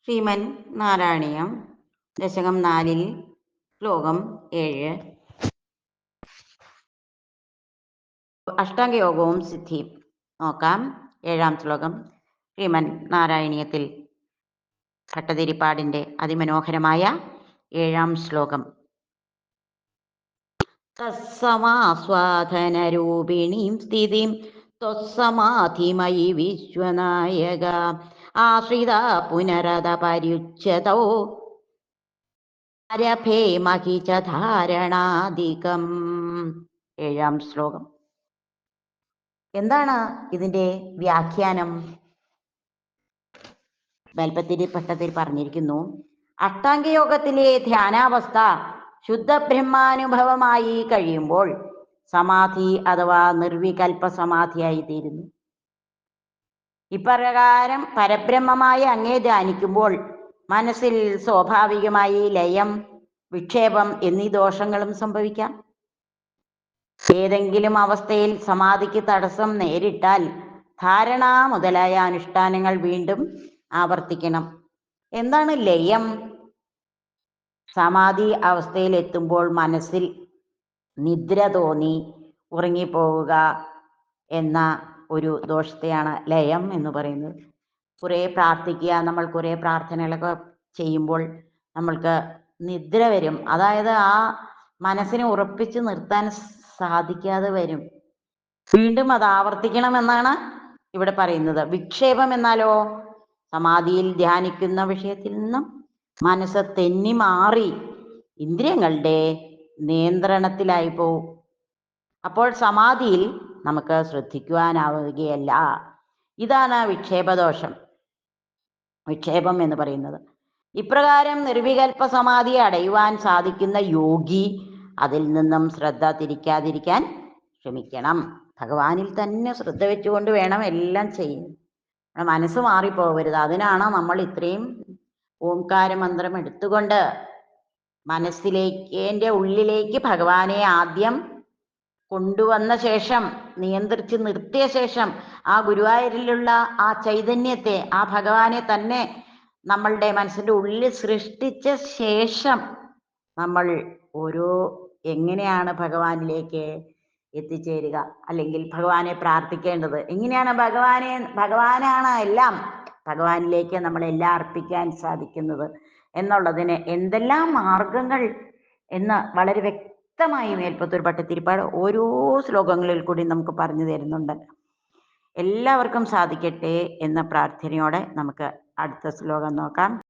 ശ്രീമൻ നാരായണീയം ദശകം 4 ശ്ലോകം 7 അഷ്ടാംഗയോഗവും സിദ്ധിയും നോക്കാം. 7-ാം ശ്ലോകം ശ്രീമൻ നാരായണീയത്തിൽ ഭട്ടതിരിപ്പാടിൻ്റെ അതിമനോഹരമായ 7-ാം ശ്ലോകം. തസ്സമാസ്വാദനരൂപിണീം സ്ഥിതിം ത്വസ്സമാധിമയി വിശ്വനായക ആശ്രിത പുനരത പര്യുച്യതോ ആരഭേ മഹിച ധാരണാധികം. 7-ാം ശ്ലോകം. എന്താണ് ഇതിൻ്റെ വ്യാഖ്യാനം? മേൽപ്പത്തിരി ഭട്ടതിരി പറഞ്ഞിരിക്കുന്നു, അഷ്ടാംഗയോഗത്തിലെ ധ്യാനാവസ്ഥ ശുദ്ധ ബ്രഹ്മാനുഭവമായി കഴിയുമ്പോൾ സമാധി അഥവാ നിർവികൽപ്പ സമാധിയായി തീരുന്നു. ഇപ്രകാരം പരബ്രഹ്മമായി അങ്ങേ ധ്യാനിക്കുമ്പോൾ മനസ്സിൽ സ്വാഭാവികമായി ലയം, വിക്ഷേപം എന്നീ ദോഷങ്ങളും സംഭവിക്കാം. ഏതെങ്കിലും അവസ്ഥയിൽ സമാധിക്ക് തടസ്സം നേരിട്ടാൽ ധാരണ മുതലായ അനുഷ്ഠാനങ്ങൾ വീണ്ടും ആവർത്തിക്കണം. എന്താണ് ലയം? സമാധി അവസ്ഥയിൽ എത്തുമ്പോൾ മനസ്സിൽ നിദ്ര തോന്നി ഉറങ്ങിപ്പോവുക എന്ന ഒരു ദോഷത്തെയാണ് ലയം എന്ന് പറയുന്നത്. കുറേ പ്രാർത്ഥിക്കുക, നമ്മൾ കുറേ പ്രാർത്ഥനകളൊക്കെ ചെയ്യുമ്പോൾ നമ്മൾക്ക് നിദ്ര വരും. അതായത് ആ മനസ്സിനെ ഉറപ്പിച്ച് നിർത്താൻ സാധിക്കാതെ വരും. വീണ്ടും അത് ആവർത്തിക്കണമെന്നാണ് ഇവിടെ പറയുന്നത്. വിക്ഷേപം എന്നാലോ സമാധിയിൽ ധ്യാനിക്കുന്ന വിഷയത്തിൽ നിന്നും മനസ്സ് തെന്നി മാറി ഇന്ദ്രിയങ്ങളുടെ നിയന്ത്രണത്തിലായി പോവും. അപ്പോൾ സമാധിയിൽ നമുക്ക് ശ്രദ്ധിക്കുവാനാവുകയല്ല. ഇതാണ് വിക്ഷേപദോഷം, വിക്ഷേപം എന്ന് പറയുന്നത്. ഇപ്രകാരം നിർവികൽപ്പ സമാധിയെ അടയുവാൻ സാധിക്കുന്ന യോഗി അതിൽ നിന്നും ശ്രദ്ധ തിരിക്കാതിരിക്കാൻ ശ്രമിക്കണം. ഭഗവാനിൽ തന്നെ ശ്രദ്ധ വെച്ചുകൊണ്ട് വേണം എല്ലാം ചെയ്യാൻ. മനസ്സ് മാറിപ്പോകരുത്. അതിനാണ് നമ്മൾ ഇത്രയും ഓംകാര മന്ത്രം എടുത്തുകൊണ്ട് മനസ്സിലേക്ക്, എൻ്റെ ഉള്ളിലേക്ക് ഭഗവാനെ ആദ്യം കൊണ്ടുവന്ന ശേഷം, നിയന്ത്രിച്ച് നിർത്തിയ ശേഷം, ആ ഗുരുവായൂരിലുള്ള ആ ചൈതന്യത്തെ, ആ ഭഗവാനെ തന്നെ നമ്മളുടെ മനസ്സിൻ്റെ ഉള്ളിൽ സൃഷ്ടിച്ച ശേഷം നമ്മൾ എങ്ങനെയാണ് ഭഗവാനിലേക്ക് എത്തിച്ചേരുക, അല്ലെങ്കിൽ ഭഗവാനെ പ്രാർത്ഥിക്കേണ്ടത് എങ്ങനെയാണ്? ഭഗവാനാണ് എല്ലാം. ഭഗവാനിലേക്ക് നമ്മളെല്ലാം അർപ്പിക്കാൻ സാധിക്കുന്നത് എന്നുള്ളതിന് എന്തെല്ലാം മാർഗങ്ങൾ എന്ന് വളരെ വ്യക്തമായി മേൽപ്പത്തൂർ ഭട്ടതിരിപ്പാട് ഓരോ ശ്ലോകങ്ങളിൽ കൂടി നമുക്ക് പറഞ്ഞു തരുന്നുണ്ട്. എല്ലാവർക്കും സാധിക്കട്ടെ എന്ന പ്രാർത്ഥനയോടെ നമുക്ക് അടുത്ത ശ്ലോകം നോക്കാം.